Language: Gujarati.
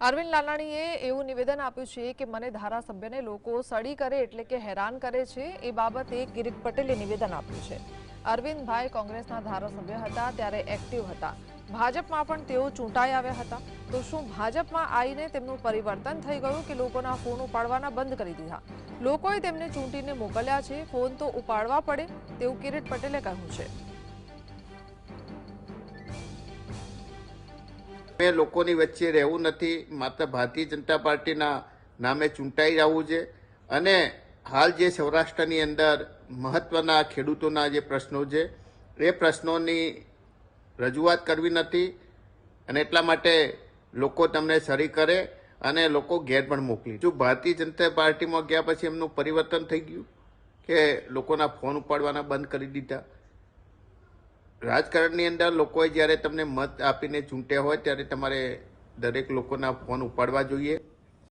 અરવિંદ લાલાણીએ એવું નિવેદન આપ્યું છે કે મને ધારાસભ્યને લોકો સડી કરે એટલે કે હેરાન કરે છે। એ બાબતે કિરીટ પટેલે નિવેદન આપ્યું છે। અરવિંદભાઈ કોંગ્રેસના ધારાસભ્ય હતા ત્યારે એક્ટિવ હતા। ભાજપમાં પણ તેઓ ચૂંટાઈ આવ્યા હતા। તો શું ભાજપમાં આવીને તેમનું પરિવર્તન થઈ ગયું કે લોકોના ફોન ઉપાડવાના બંધ કરી દીધા? લોકોએ તેમને ચૂંટીને મોકલ્યા છે, ફોન તો ઉપાડવા પડે તેવું કિરીટ પટેલે કહ્યું છે। મેં લોકોની વચ્ચે રહેવું નથી, માત્ર ભારતીય જનતા પાર્ટીના નામે ચૂંટાઈ જવું છે। અને હાલ જે સૌરાષ્ટ્રની અંદર મહત્વના ખેડૂતોના જે પ્રશ્નો છે એ પ્રશ્નોની રજૂઆત કરવી નથી અને એટલા માટે લોકો તમને સરી કરે અને લોકો ઘેર પણ મોકલી। જો ભારતીય જનતા પાર્ટીમાં ગયા પછી એમનું પરિવર્તન થઈ ગયું કે લોકોના ફોન ઉપાડવાના બંધ કરી દીધા? રાજકારણની અંદર લોકોએ જ્યારે તમને મત આપીને ચૂંટ્યા હોય ત્યારે તમારે દરેક લોકોના ફોન ઉપાડવા જોઈએ।